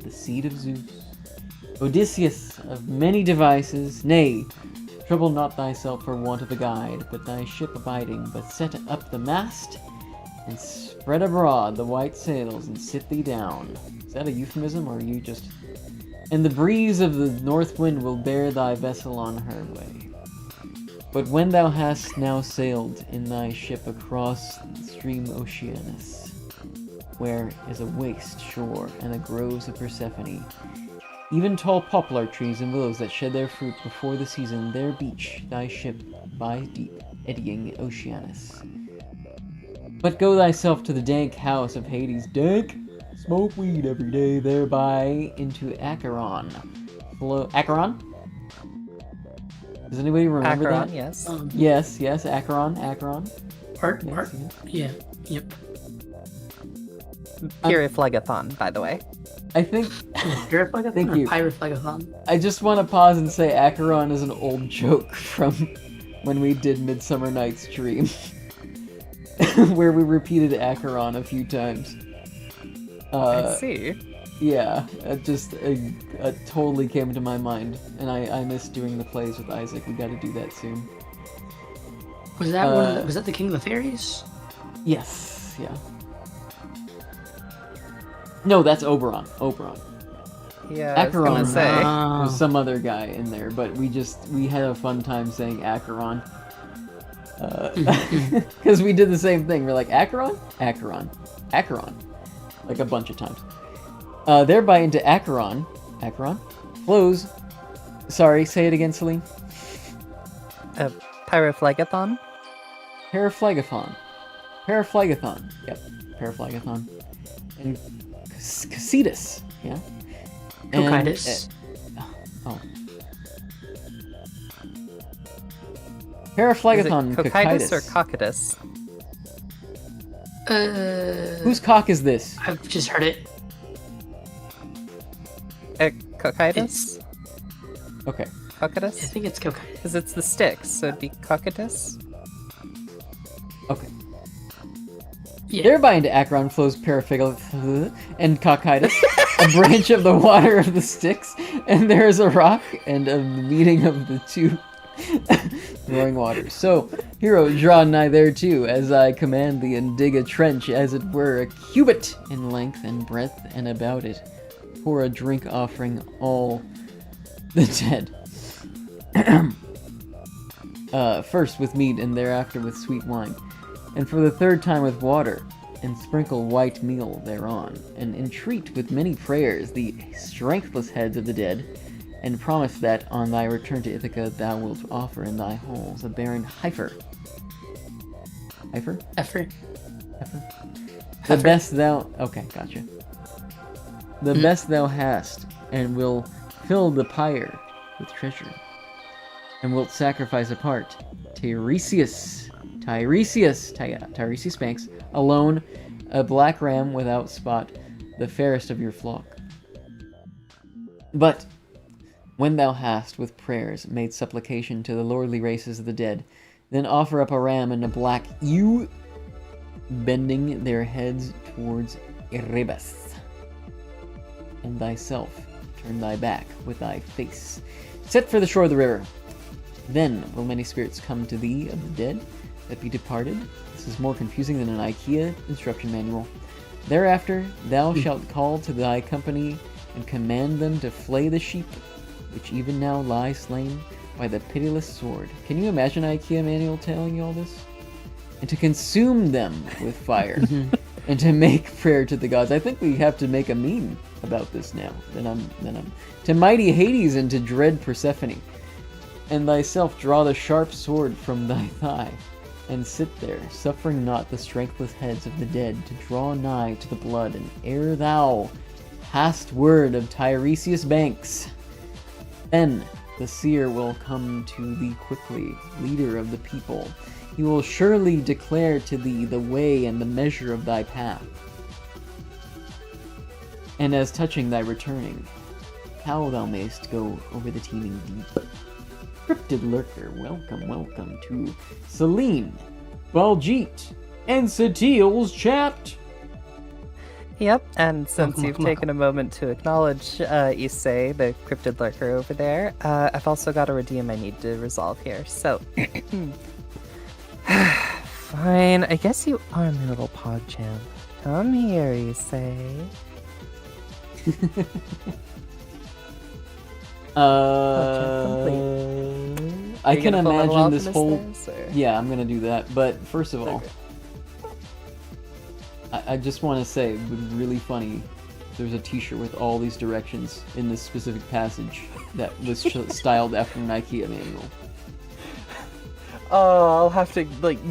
the seed of Zeus, Odysseus of many devices, nay, trouble not thyself for want of a guide, but thy ship abiding, but set up the mast, and spread abroad the white sails, and sit thee down. Is that a euphemism, or are you just... And the breeze of the north wind will bear thy vessel on her way. But when thou hast now sailed in thy ship across the stream Oceanus, where is a waste shore and the groves of Persephone, even tall poplar trees and willows that shed their fruit before the season, there beach thy ship by deep eddying Oceanus. But go thyself to the dank house of Hades, dank, smoke weed every day, thereby into Acheron. Acheron? Does anybody remember Acheron, that? yes. Yes, Acheron. Part, Yes, part. yes. Yeah, yep. Pyriflegathon, by the way. I think Pyriflegathon Thank or you. Pyriflegathon? I just want to pause and say Acheron is an old joke from when we did Midsummer Night's Dream, where we repeated Acheron a few times. I see. Yeah, it totally came to my mind, and I miss doing the plays with Isaac. We got to do that soon. Was that was that the King of the Fairies? Yes, yeah. No, that's Oberon. Yeah, I was Acheron gonna say. was some other guy in there, but we had a fun time saying Acheron. Because we did the same thing. We're like, Acheron? Acheron. Like a bunch of times. Thereby into Acheron flows... Sorry, say it again, Celine. Pyroflegathon? Paraflegathon. Yep, Paraflegathon. And Casitas, yeah? Cocytus. Paraflegathon, Cocytus or Cocytus. Cocytus? Whose cock is this? I've just heard it. Cocytus? Okay. I Cocytus? think it's Cocytus. Because it's the sticks, so it'd be Cocytus? Okay. Yeah. Thereby into Acheron flows Paraphigathon and Cocytus, a branch of the water of the Styx, and there is a rock and a meeting of the two roaring waters. So, hero, draw nigh there too, as I command thee, and dig a trench, as it were a cubit in length and breadth, and about it pour a drink offering all the dead. First with meat, and thereafter with sweet wine. And for the third time with water, and sprinkle white meal thereon, and entreat with many prayers the strengthless heads of the dead, and promise that on thy return to Ithaca thou wilt offer in thy halls a barren heifer. Heifer? Heifer. The best thou... Okay, gotcha. The best thou hast, and will fill the pyre with treasure, and wilt sacrifice a part. Tiresias Banks, alone, a black ram without spot, the fairest of your flock. But when thou hast, with prayers, made supplication to the lordly races of the dead, then offer up a ram and a black ewe, bending their heads towards Erebus, and thyself turn thy back with thy face set for the shore of the river. Then will many spirits come to thee of the dead that be departed. This is more confusing than an IKEA instruction manual. Thereafter thou shalt call to thy company and command them to flay the sheep, which even now lie slain by the pitiless sword. Can you imagine an IKEA manual telling you all this? And to consume them with fire, and to make prayer to the gods. I think we have to make a meme about this now. Then I'm to mighty Hades and to dread Persephone. And thyself draw the sharp sword from thy thigh, and sit there, suffering not the strengthless heads of the dead to draw nigh to the blood, and ere thou hast word of Tiresias Banks, then the seer will come to thee quickly, leader of the people. He will surely declare to thee the way and the measure of thy path. And as touching thy returning, how thou mayst go over the teeming deep. Cryptid Lurker, welcome to Celine, Baljeet, and Satil's chat. Yep, and since you've taken a moment to acknowledge Issei, the Cryptid Lurker over there, I've also got a redeem I need to resolve here, so... Fine, I guess you are my little PogChamp. Come here, Issei. I can imagine this whole... Days, Yeah, I'm gonna do that, but first of all... Okay. I just want to say, it would be really funny if there's a t-shirt with all these directions in this specific passage that was styled after an IKEA manual. Oh, I'll have to,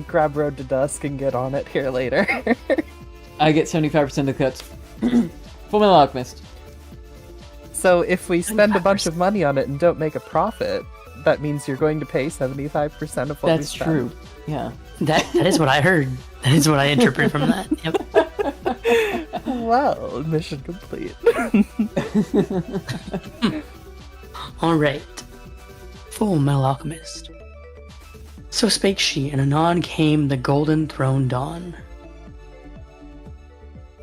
grab Road to Dusk and get on it here later. I get 75% of the cuts. Full Metal Alchemist. So if we spend a bunch of money on it and don't make a profit, that means you're going to pay 75% of what we That's spend. true. Yeah. That is what I heard. That is what I interpreted from that. Yep. Well, mission complete. All right. Full Metal Alchemist. So spake she, and anon came the golden throne dawn.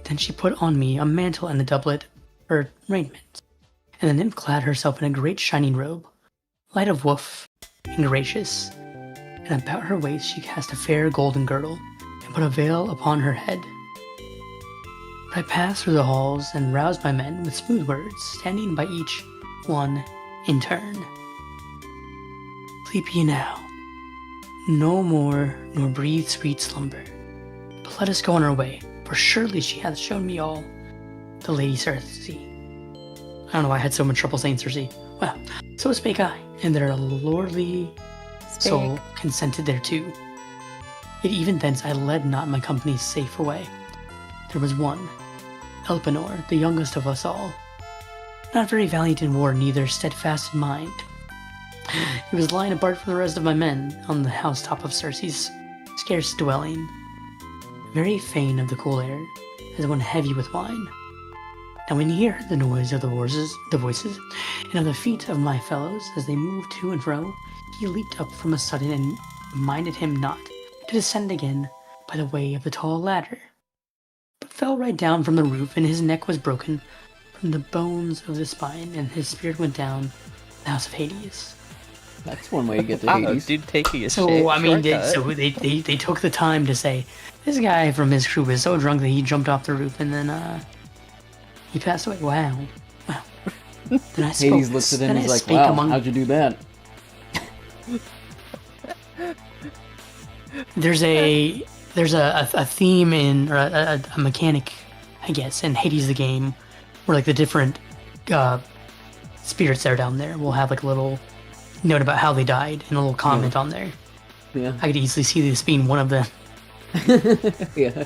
Then she put on me a mantle and the doublet, her raiment, and the nymph clad herself in a great shining robe, light of woof and gracious, and about her waist she cast a fair golden girdle, and put a veil upon her head. But I passed through the halls and roused my men with smooth words, standing by each one in turn. Sleep ye now, no more nor breathe sweet slumber, but let us go on our way, for surely she hath shown me all, the Lady Circe. I don't know why I had so much trouble saying Circe. Well, so spake I, and their lordly soul consented thereto. Yet even thence I led not my company safe away. There was one, Elpenor, the youngest of us all, not very valiant in war, neither steadfast in mind. He was lying apart from the rest of my men on the housetop of Circe's scarce dwelling, very fain of the cool air, as one heavy with wine. Now when he heard the noise of the voices, and of the feet of my fellows as they moved to and fro, he leaped up from a sudden and minded him not to descend again by the way of the tall ladder, but fell right down from the roof, and his neck was broken from the bones of the spine, and his spirit went down the house of Hades. That's one way to get to Wow, Hades. dude taking a So shit I mean, shortcut. they took the time to say this guy from his crew was so drunk that he jumped off the roof, and then he passed away. Wow. Then I spoke. Hades looks at him then and he's I like, spake wow, among- how'd you do that? There's a theme in, or a mechanic, I guess, in Hades the game, where like the different spirits that are down there will have like a little note about how they died and a little comment on there. Yeah. I could easily see this being one of them. Yeah.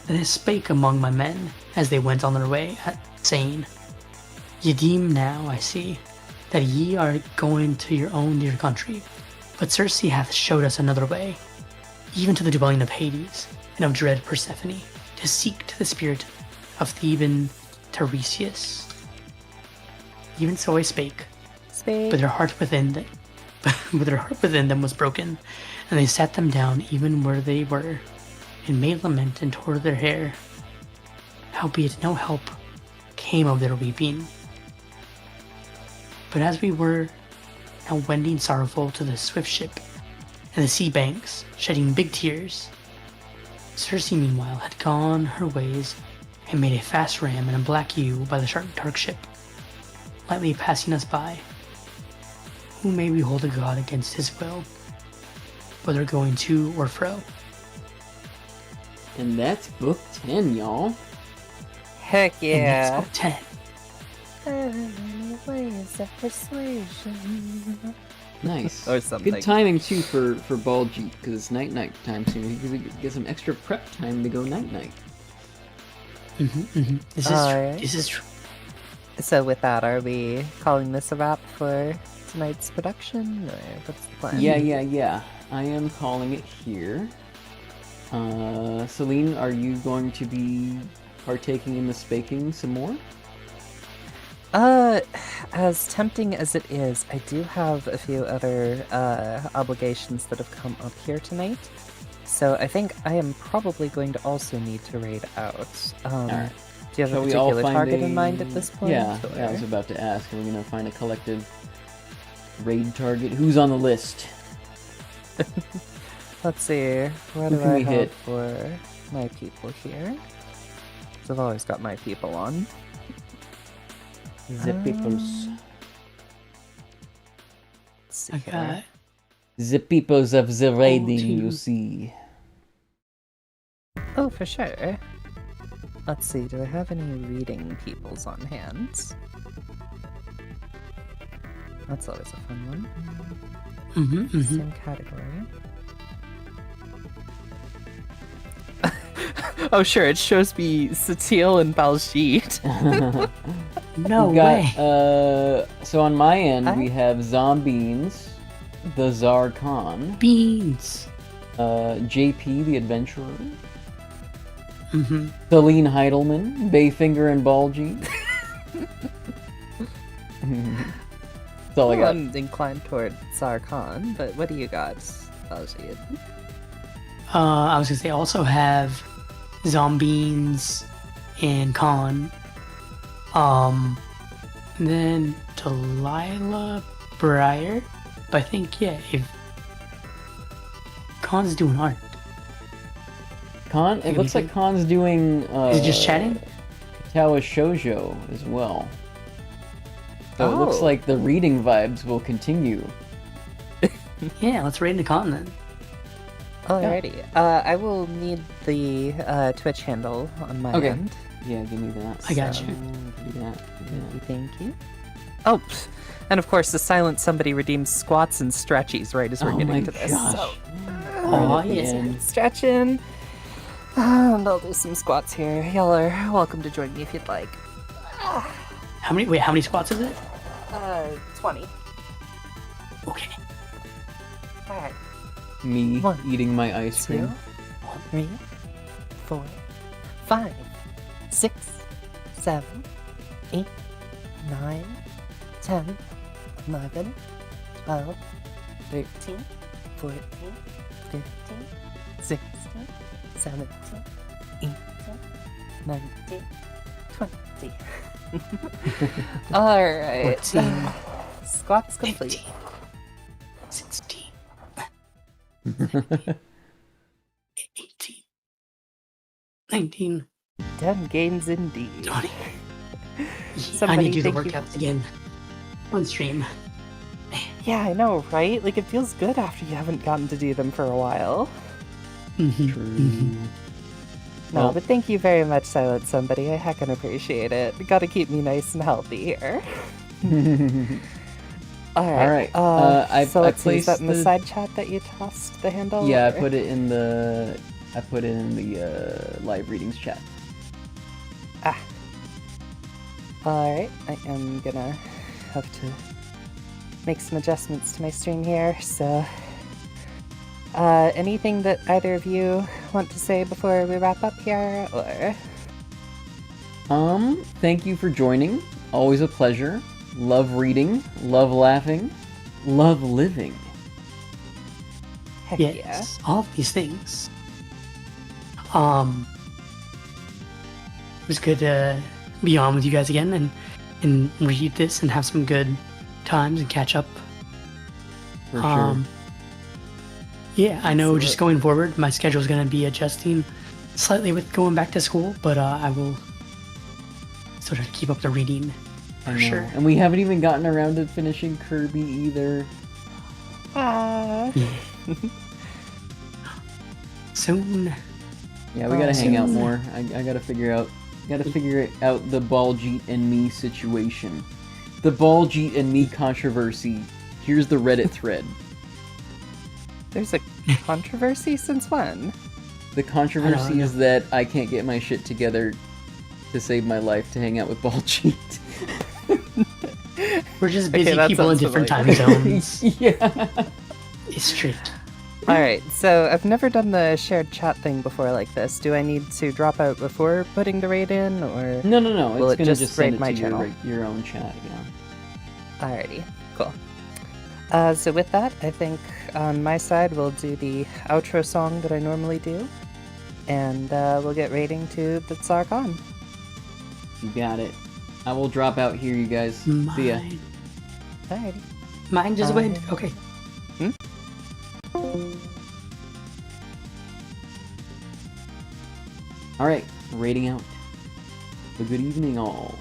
Then I spake among my men as they went on their way, saying, Ye deem now, I see, that ye are going to your own dear country, but Circe hath showed us another way, even to the dwelling of Hades, and of dread Persephone, to seek to the spirit of Theban Tiresias. Even so I spake, but their heart within them was broken, and they sat them down even where they were, and made lament and tore their hair. Howbeit no help came of their weeping. But as we were now wending sorrowful to the swift ship, and the sea banks shedding big tears, Circe meanwhile had gone her ways and made a fast ram and a black ewe by the sharp dark ship, lightly passing us by. Who may behold a god against his will, whether going to or fro? And that's book 10, y'all. Heck And yeah. that's book 10. Ways of persuasion. Nice. Or something. Good timing, too, for Baljeet, because it's night-night time soon. He could get some extra prep time to go night-night. This is Alright. true. This is true. So with that, are we calling this a wrap for tonight's production, or what's the plan? Yeah. I am calling it here. Celine, are you going to be partaking in the spaking some more? As tempting as it is, I do have a few other obligations that have come up here tonight. So I think I am probably going to also need to raid out. Alright. Do you have Shall a we all particular find target a- in mind at this point? Yeah, or- I was about to ask. Are we going to find a collective raid target? Who's on the list? Let's see. What Who do can I we have hit? for my people here? So I've always got my people on. The peoples. Let's see I here. got The peoples of the raiding, two. you see. Oh, for sure. Let's see, do I have any reading peoples on hand? That's always a fun one. Same category. Oh, sure, it shows me Satil and Baljeet. No We got, way. so on my end, we I- have Zombies, the Czar Khan, Beans. JP the Adventurer, Mm-hmm. Celine Heidelman, Bayfinger and Baljeet. That's all I got. I'm inclined toward Tsar Khan, but what do you got, Baljeet? I was gonna say, I also have Zombies and Khan, Then Delilah Breyer. But I think, yeah, if Khan's doing art. It looks like Khan's doing, Is he just chatting? Katawa Shoujo as well. So it looks Oh. like the reading vibes will continue. Yeah, let's raid into Khan then. Alrighty. I will need the Twitch handle on my Okay. end. Yeah, give me that. I got you. Do that. Thank you. Oh, and of course, the silent somebody redeems squats and stretchies right as we're Oh getting my to this. gosh. So, Oh, Right at the yes. end. stretching. And I'll do some squats here. Y'all are welcome to join me if you'd like. How many squats is it? 20. Okay. Alright. Me 1, eating my ice 2, cream. 3, 4, 5, 6, 7, 8, 9, 10, 11, 12, 13, 14, 15, 16, 17, 18, 19, 20. Alright. 14, Squats complete. 15, 16, 18, 19, 10 gains indeed. 20. I Somebody need to do the thank you. workouts again on stream. Yeah, I know, right? Like, it feels good after you haven't gotten to do them for a while. Mm-hmm. No, Well- but thank you very much, Silent Somebody. I heckin' appreciate it. Gotta keep me nice and healthy here. Alright. Alright, I've- so I let's see, is that placed in the the- side chat that you tossed the handle? Yeah, I or- put it in the live readings chat. Alright, I am gonna have to make some adjustments to my stream here, so... anything that either of you want to say before we wrap up here, or... Thank you for joining. Always a pleasure. Love reading, love laughing, love living. Heck Yes, all of these things. It was good to be on with you guys again and read this and have some good times and catch up. For sure. Yeah, I know just going forward, my schedule is going to be adjusting slightly with going back to school, but I will sort of keep up the reading I for know. sure. And we haven't even gotten around to finishing Kirby either. yeah. Soon. Yeah, we gotta hang out soon. more. I gotta figure out the Baljeet and me situation. The Baljeet and me controversy. Here's the Reddit thread. There's a controversy since when? The controversy is that I can't get my shit together to save my life to hang out with Baljeet. We're just Okay, busy that people in sounds different time familiar. zones. Yeah. It's tricky. Alright, so I've never done the shared chat thing before like this. Do I need to drop out before putting the raid in, or...? No. Will It's it gonna just just send raid it my to channel? your own chat. Yeah. Alrighty, cool. So with that, I think on my side we'll do the outro song that I normally do, and we'll get raiding to the Tsar Khan. You got it. I will drop out here, you guys. See ya. Alrighty. Mine just went. Okay. Alright, raiding out. So good evening, all.